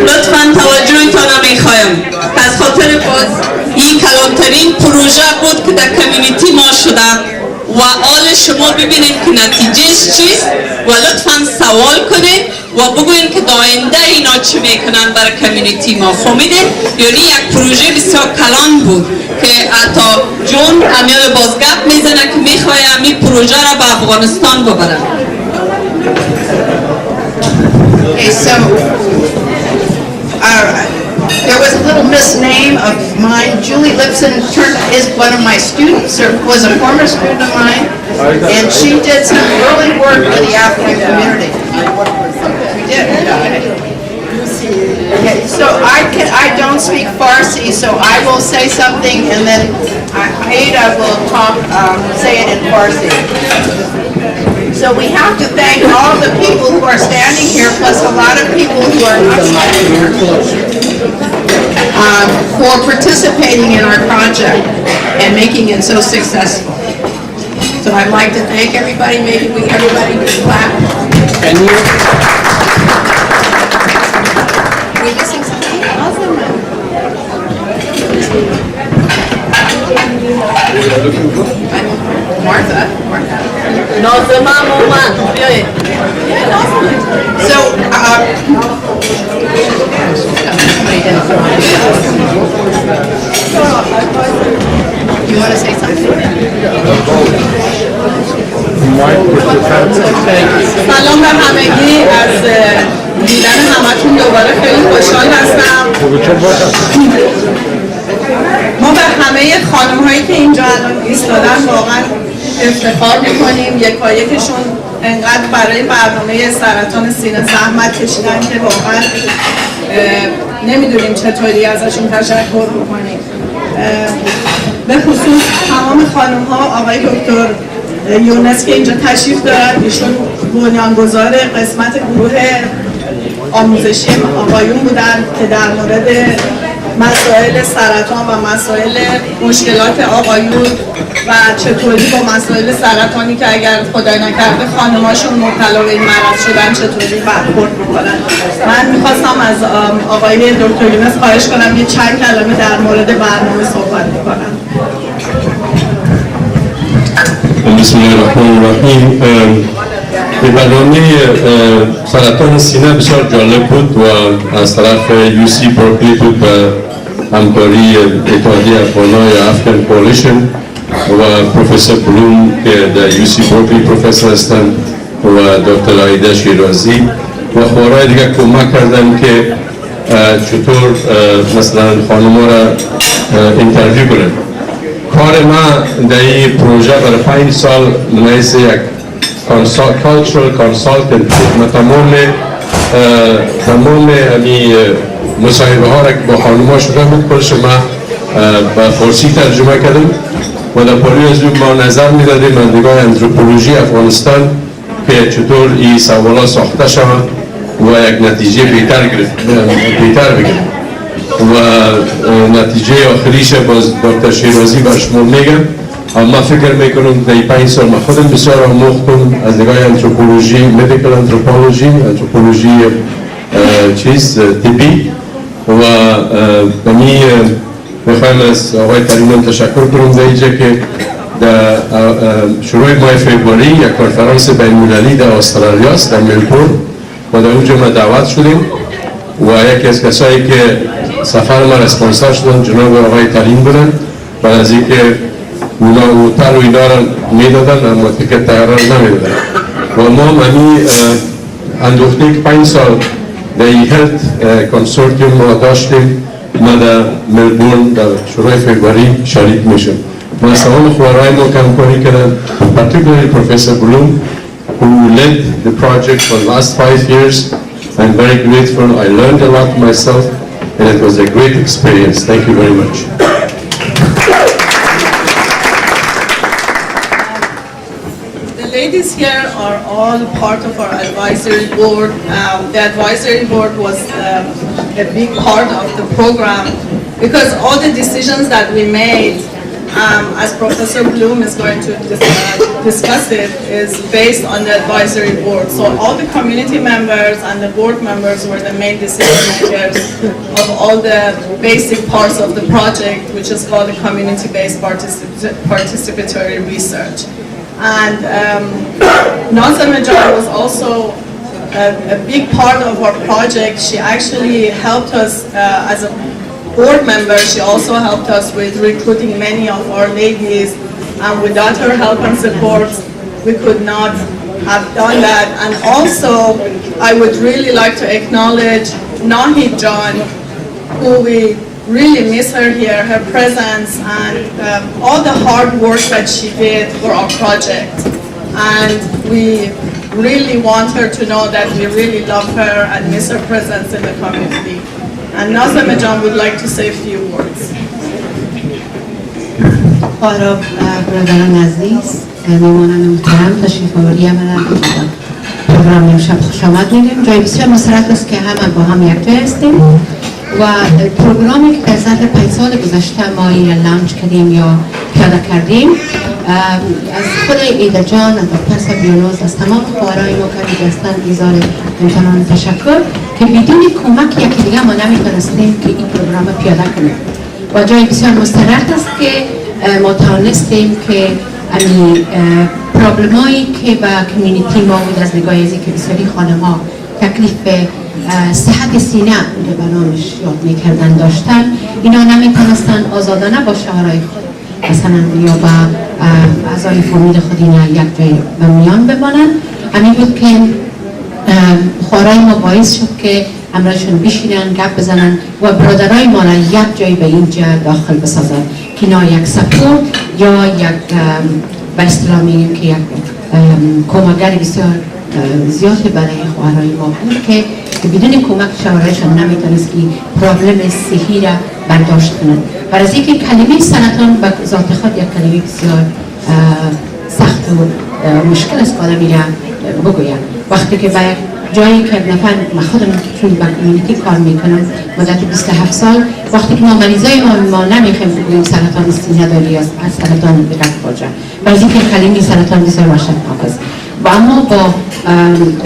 لطفاً توجهتان میخوایم. از خاطر باز این کلانترین پروژه بود که در کمیونیتی ما شده و آل شما ببینید که نتیجهش چیست و لطفاً سوال کنید و بگوین که داینده اینا چی میکنن برای کمیونیتی ما. فهمیدید؟ یعنی یک پروژه بسیار کلان بود که حتی جون امیال بازگپ میزنه که میخواه امی پروژه را به افغانستان ببرن. Okay, so there was a little misname of mine. Julie Lipson is one of my students, or was a former student of mine, and she did some early work for the Afghan community. We did. Okay, so I don't speak Farsi, so I will say something, and then Aida will say it in Farsi. So we have to thank all the people who are standing here, plus a lot of people who are not standing here, for participating in our project and making it so successful. So I'd like to thank everybody. Maybe everybody can clap. Can you? Are we missing something? Awesome. Martha. نازمه مومن بیایید. سلام به همگی، از دیدن همتون دوباره خیلی خوشحال هستم. ما به همه خانم هایی که اینجا الان ایستادن واقعا افتخار میکنیم. یکایکشون انقدر برای برنامه سرطان سینه زحمت کشیدن که واقعا نمیدونیم چطوری ازشون تشکر بکنیم. به خصوص تمام خانم ها، آقای دکتر یونس که اینجا تشریف دارن، ایشون بنیانگذار قسمت گروه آموزشی آقایون بودن که در مورد مسائل سرطان و مسائل مشکلات آقایون و چطوری با مسائل سرطانی که اگر خدای نکرده خانماشون مبتلا به این مرض شدن چطوری برخورد میکنن. من میخواستم از آقای دکتر یونس خواهش کنم یه چند کلمه در مورد برنامه صحبت بکنم. بسم الله الرحمن الرحیم. به برنامه سرطان سینه بسیار جالب بود و از طرف UC برکلی بود و همکاری اتحادیه افغان‌های Afghan Coalition و پروفسور بلوم که در UC برکلی پروفسور هستند و دکتر آیده شیرازی و خورای دیگه کمک کردن که چطور مثلا خانم‌ها را اینترویو کنند. کار ما در این پروژه برای 5 سال نایز یک cultural consultant بود. تمام امی مصاحبه ها را که با خانوما شده بود کلش ما با فارسی ترجمه کردم و در پالی از ما نظر میدادیم از نگاه انتروپولوژی افغانستان که چطور این سوالا ساخته شود و یک نتیجه بهتر بگیریم و نتیجه آخریش باز دکتر شیرازی بر شما میگم. اما فکر میکنم در 5 سال من خودم بسیار آموختم از نگاه انتروپولوژی، مدیکال انتروپولوژی طبی و بمی میخوایم از آقای کریمان تشکر کنم در اینجا که در شروع ماه فبروری یک کنفرانس بین المللی در استرالیا است در ملبورن و در اونجا ما دعوت شدیم و یکی از کسایی که سفر ما اسپانسر شدن جناب آقای کریم بودن بعد از اینکه اونا اوتر و اینا را میدادن اما تیکت تقرار نمیدادن و ما منی اندوخته که 5 سال در این هلت کنسورتیوم ما داشتیم. ما در ملبورن در شروع فبروری شریک میشم. ما از تمام خوارای ما کمکاری کردن، particularly Professor Bloom who led the project for the last 5 years. I'm very grateful. I learned a lot myself and it was a great experience. Thank you very much. The ladies here are all part of our advisory board. The advisory board was a big part of the program because all the decisions that we made, as Professor Bloom is going to discuss it, is based on the advisory board. So all the community members and the board members were the main decision makers of all the basic parts of the project, which is called the community-based participatory research. And Nazem Jan was also a big part of our project. She actually helped us as a board member. She also helped us with recruiting many of our ladies, and without her help and support, we could not have done that. And also, I would really like to acknowledge Nahid Jan, who we really miss her here, her presence and all the hard work that she did for our project. And we really want her to know that we really love her and miss her presence in the community. And Nazem Jan would like to say a few words. آراب برادران عزیز، میمانان محترم، تشریف آوری من پروگرام امشب خوش آمد میگیم. جای بسیار مسرت است که همه با هم یک جای هستیم و پروگرامی که در ظرف 5 سال گذشته ما این لانچ کردیم یا پیاده کردیم از خود ایده جان، از دکتر سبیونوز، از تمام خوارای ما که هستند ایزار امتنان تشکر که بدون کمک یکی دیگه ما نمیتونستیم که این پروگرام پیاده کنیم و جای بسیار مسترد است که ما توانستیم که امی پرابلمایی که با کمیونیتی ما بود از نگاه ازی که بسیاری خانم ها تکلیف صحت سینه به برنامهش یاد میکردن داشتن، اینا نمیتونستن آزادانه با شوهرای خود مثلا یا با اعضای فامیل خود اینا یک جای به میان بمانند همین بود که خورای ما باعث شد که همراهشون بشینن گپ بزنن و برادرای ما را یک جای به اینجا داخل بسازن که اینا یک سپورت یا یک به اصطلاح میگیم که یک کمکگر بسیار زیاد برای خواهرای ما بود که بدون کمک شوهرشان نمیتونست که پرابلم صحی را برداشت کنند. برای از اینکه کلمه سرطان به ذات خود یک کلمه بسیار سخت و مشکل است که آدمی را بگوید. وقتی که به جایی که نفر من خودم چون با کمیونیتی کار میکنم مدت 27 سال وقتی که ما مریضای ما نمیخوایم بگوییم سرطان سینه داری یا سرطان رگ باجه برای اینکه کلمه سرطان بسیار وحشتناک است و اما با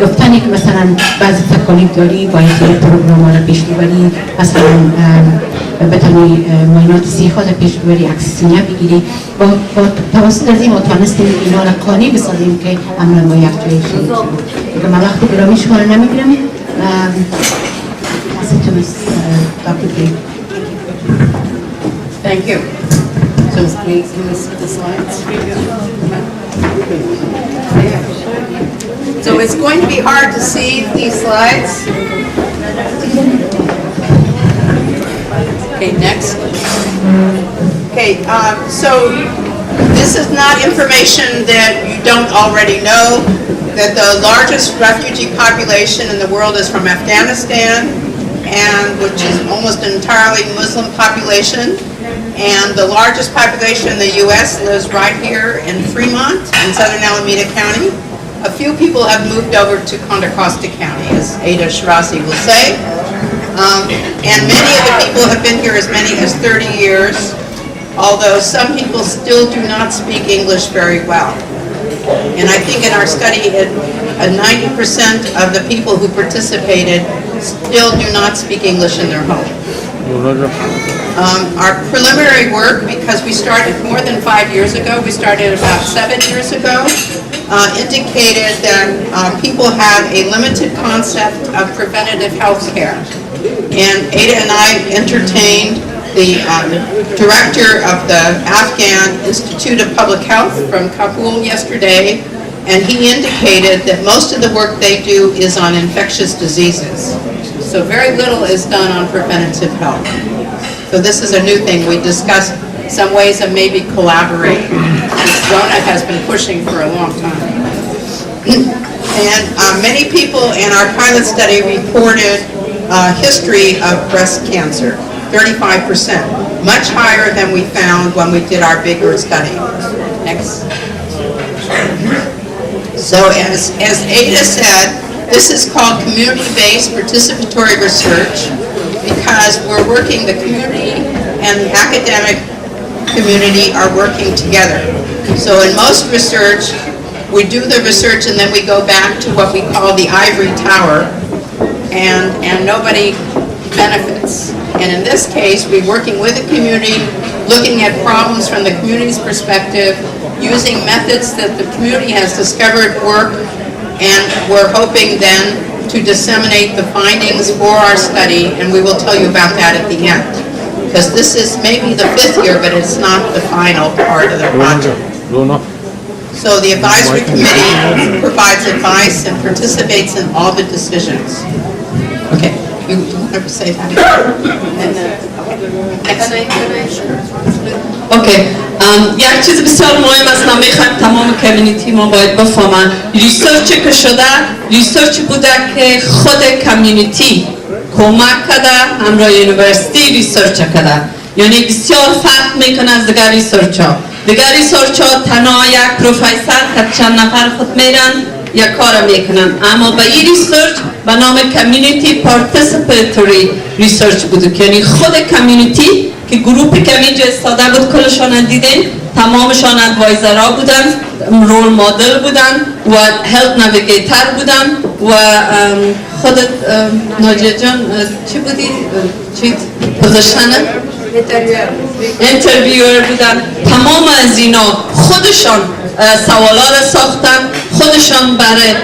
گفتنی که مثلا بعضی تکالیف داری باید این پروگرام را پیش ببری مثلا بتونی معاینات صحی خود پیش ببری عکس سینه بگیری با توسط از این ما تانستیم اینا را قانع بسازیم که امر ما یک جایی شدیم که من وقتی گرامی شما را نمیگیرم Thank you. So please give us the slides. So it's going to be hard to see these slides. Okay, next. Okay, so this is not information that you don't already know, that the largest refugee population in the world is from Afghanistan, and which is almost an entirely Muslim population. And the largest population in the U.S. lives right here in Fremont, in southern Alameda County. A few people have moved over to Contra Costa County, as Ada Shirazi will say. And many of the people have been here as many as 30 years, although some people still do not speak English very well. And I think in our study, 90% of the people who participated still do not speak English in their home. Our preliminary work, because we started more than 5 years ago, we started about 7 years ago, indicated that people had a limited concept of preventative health care. And Ada and I entertained the director of the Afghan Institute of Public Health from Kabul yesterday, and he indicated that most of the work they do is on infectious diseases. So very little is done on preventative health. So this is a new thing. We discussed some ways of maybe collaborating, which Rona has been pushing for a long time. And many people in our pilot study reported history of breast cancer, 35%, much higher than we found when we did our bigger study. Next. So as Ada said, this is called community-based participatory research because we're working, the community and the academic community are working together. So in most research, we do the research and then we go back to what we call the ivory tower, and nobody benefits. And in this case, we're working with the community, looking at problems from the community's perspective, using methods that the community has discovered work, and we're hoping then to disseminate the findings for our study, and we will tell you about that at the end. Because this is maybe the 5th year, but it's not the final part of the project. So the advisory committee provides advice and participates in all the decisions. Okay, you want to say that? اوکی یک چیز بسیار مهم است من میخوایم تمام کمیونیتی ما باید بفهمن ریسرچ که شده ریسرچ بوده که خود کمیونیتی کمک کرده همراه یونیورسیتی ریسرچ کرده یعنی بسیار فرق میکنه از دیگر ریسرچ ها تنها یک پروفیسور که چند نفر خود میرن یک کار میکنن اما به این ریسرچ به نام کمیونیتی پارتیسیپیتوری ریسرچ بوده که یعنی خود کمیونیتی که گروپی که اینجا استاده بود کلشان دیدین تمامشان ادوایزرها بودن رول مدل بودن و هلت نویگیتر بودن و خودت ناجیه جان چی بودی؟ چی پوزیشنه؟ انترویور بودن تمام از اینا خودشان سوالا را ساختن خودشان برای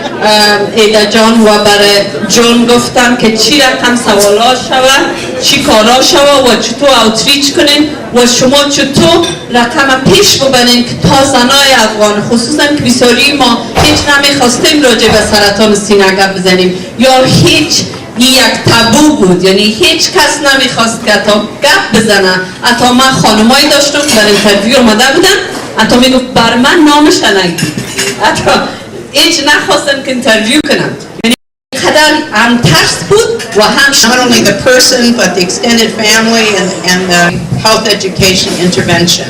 ایدا جان و برای جون گفتن که چی رقم سوالا شوه چی کارا شوه و چطور اوتریچ کنین و شما چطور رقم پیش ببرین که تا زنای افغان خصوصا که بسیاری ما هیچ نمیخواستیم راجع به سرطان سینه گپ بزنیم یا هیچ یک تابو بود، یعنی هیچ کس نمیخواست که تا گپ بزنه. حتی من خانمایی داشتم که در اینترویو اومده بودن، حتی میگفت بر من نامش نگید، حتی هیچ نخواستن که اینترویو کنم. یعنی قدر هم ترس بود و هم Not only the person, but the extended family and the health education intervention.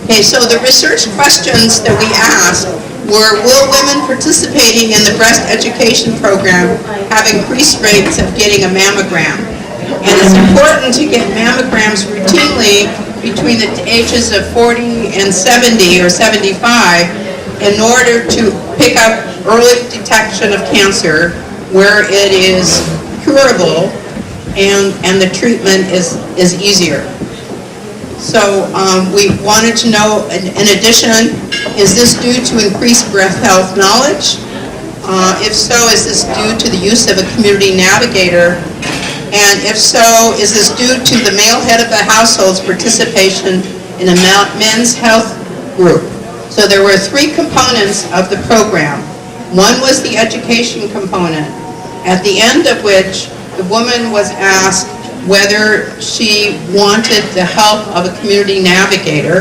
Okay, so the research questions that we asked were, will women participating in the breast education program have increased rates of getting a mammogram? And it's important to get mammograms routinely between the ages of 40 and 70 or 75 in order to pick up early detection of cancer where it is curable and the treatment is easier. So we wanted to know, in addition, is this due to increased breast health knowledge? If so, is this due to the use of a community navigator? And if so, is this due to the male head of the household's participation in a men's health group? So there were 3 components of the program. One was the education component, at the end of which the woman was asked whether she wanted the help of a community navigator.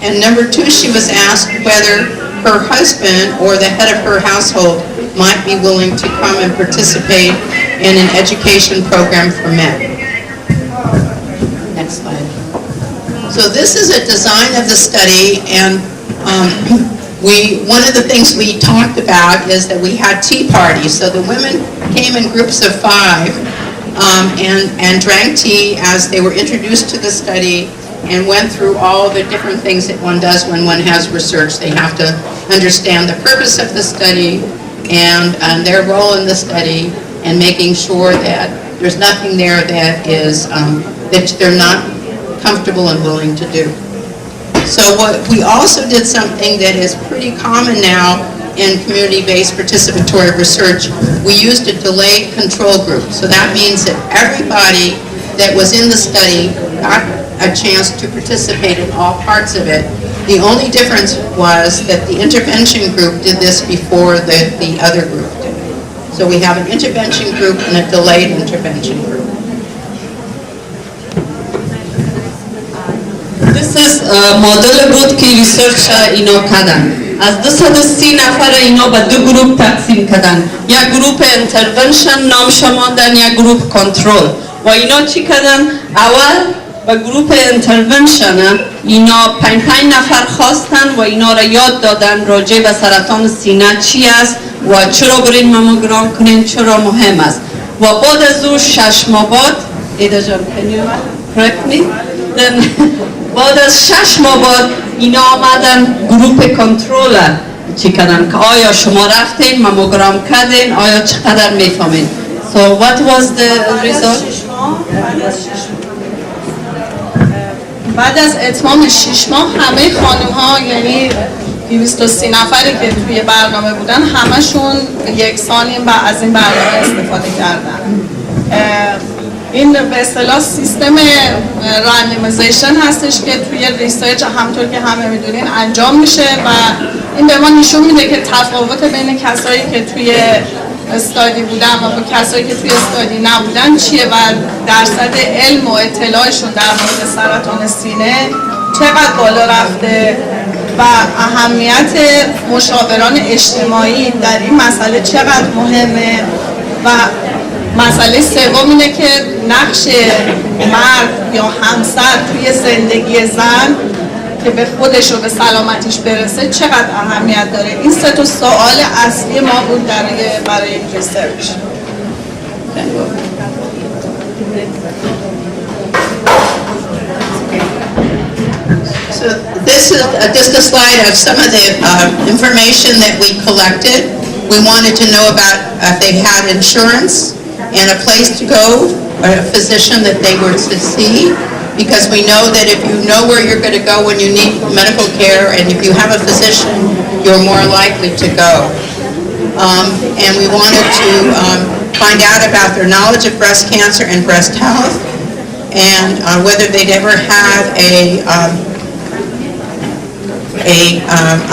And number 2, she was asked whether her husband or the head of her household might be willing to come and participate in an education program for men. Next slide. So this is a design of the study, and one of the things we talked about is that we had tea parties. So the women came in groups of 5 and drank tea as they were introduced to the study and went through all the different things that one does when one has research. They have to understand the purpose of the study and their role in the study, and making sure that there's nothing there that is that they're not comfortable and willing to do. So we also did something that is pretty common now in community-based participatory research. We used a delayed control group. So that means that everybody that was in the study got a chance to participate in all parts of it. The only difference was that the intervention group did this before the other group did. So we have an intervention group and a delayed intervention group. This is مدل بود که ریسرچ اینا کردن. از 230 نفر اینا به 2 گروه تقسیم کردن. یک گروه انترونشن نام شماندن، یک گروه کنترل. و اینا چی کردن؟ اول به گروه انترونشن اینا 5 نفر خواستن و اینا را یاد دادن راجع به سرطان سینه چی است و چرا برین ماموگرام کنین، چرا مهم است. و بعد از او 6 ماه بعد ایدا جان can you correct me? بعد از 6 ماه بعد اینا آمدن گروپ کنترل چی کردن که آیا شما رفتین ماموگرام کردین، آیا چقدر میفهمین. So what was the result? بعد از اتمام 6 ماه همه خانم ها، یعنی 230 نفری که توی برنامه بودن، همشون یکسان از این برنامه استفاده کردن. این به اصطلاح سیستم رندمایزیشن هستش که توی ریسرچ همطور که همه میدونین انجام میشه و این به ما نشون میده که تفاوت بین کسایی که توی استادی بودن و کسایی که توی استادی نبودن چیه و درصد علم و اطلاعشون در مورد سرطان سینه چقدر بالا رفته و اهمیت مشاوران اجتماعی در این مسئله چقدر مهمه. و مسئله سوم اینه که نقش مرد یا همسر توی زندگی زن که به خودش و به سلامتیش برسه چقدر اهمیت داره. این 3 تا سوال اصلی ما بود برای این ریسرچ. So this is just a slide of some of the information that we collected. We wanted to know about if they had insurance and a place to go, or a physician that they were to see, because we know that if you know where you're going to go when you need medical care, and if you have a physician, you're more likely to go. And we wanted to find out about their knowledge of breast cancer and breast health, and whether they'd ever had a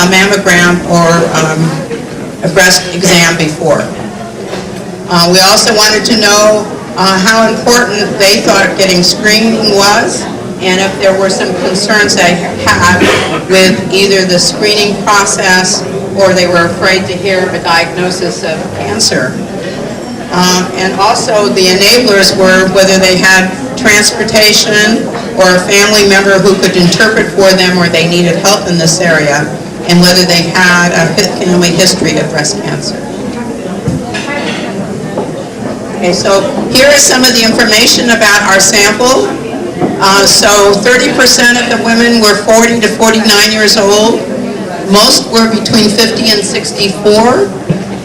mammogram or a breast exam before. We also wanted to know how important they thought getting screening was, and if there were some concerns they had with either the screening process or they were afraid to hear a diagnosis of cancer. And also the enablers were whether they had transportation or a family member who could interpret for them or they needed help in this area, and whether they had a family history of breast cancer. Okay, so here is some of the information about our sample. So 30% of the women were 40 to 49 years old. Most were between 50 and 64.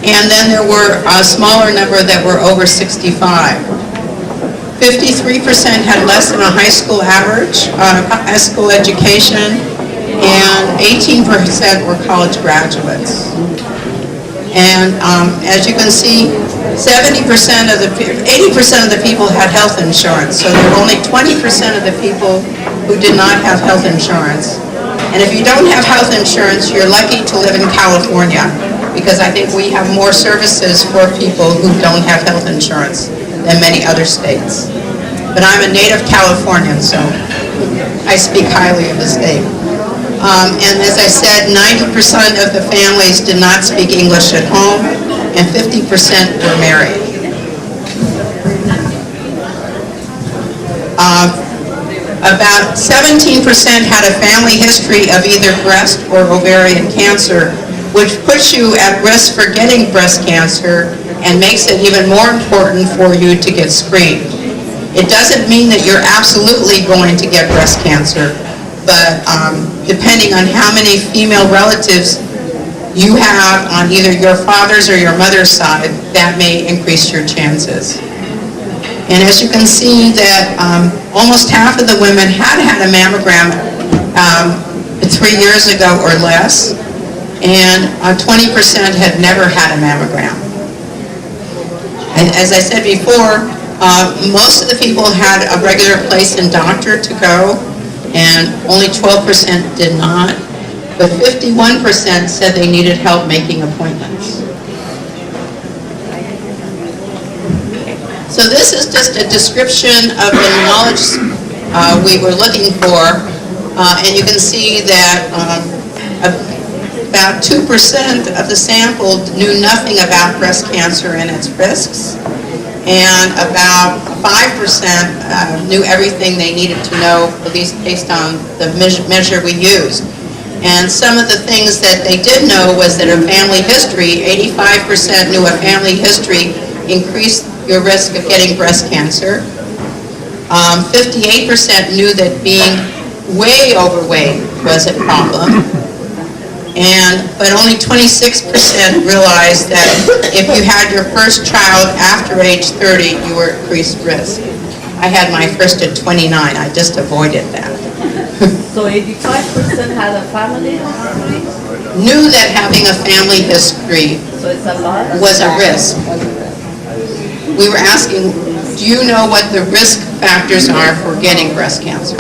And then there were a smaller number that were over 65. 53% had less than a high school average, high school education, and 18% were college graduates. And as you can see, 80% of the people had health insurance, so there were only 20% of the people who did not have health insurance. And if you don't have health insurance, you're lucky to live in California, because I think we have more services for people who don't have health insurance than many other states. But I'm a native Californian, so I speak highly of the state. And as I said, 90% of the families did not speak English at home, and 50% were married. About 17% had a family history of either breast or ovarian cancer, which puts you at risk for getting breast cancer and makes it even more important for you to get screened. It doesn't mean that you're absolutely going to get breast cancer, but depending on how many female relatives you have on either your father's or your mother's side, that may increase your chances. And as you can see that almost half of the women had a mammogram 3 years ago or less, and 20% had never had a mammogram. And as I said before, most of the people had a regular place and doctor to go, and only 12% did not, but 51% said they needed help making appointments. So this is just a description of the knowledge we were looking for, and you can see that about 2% of the sample knew nothing about breast cancer and its risks, and about 5% knew everything they needed to know, at least based on the measure we used. And some of the things that they did know was that a family history, 85% knew a family history increased your risk of getting breast cancer. 58% knew that being way overweight was a problem. But only 26% realized that if you had your first child after age 30, you were at increased risk. I had my first at 29. I just avoided that. So 85% had a family history? Knew that having a family history was a risk. We were asking, do you know what the risk factors are for getting breast cancer?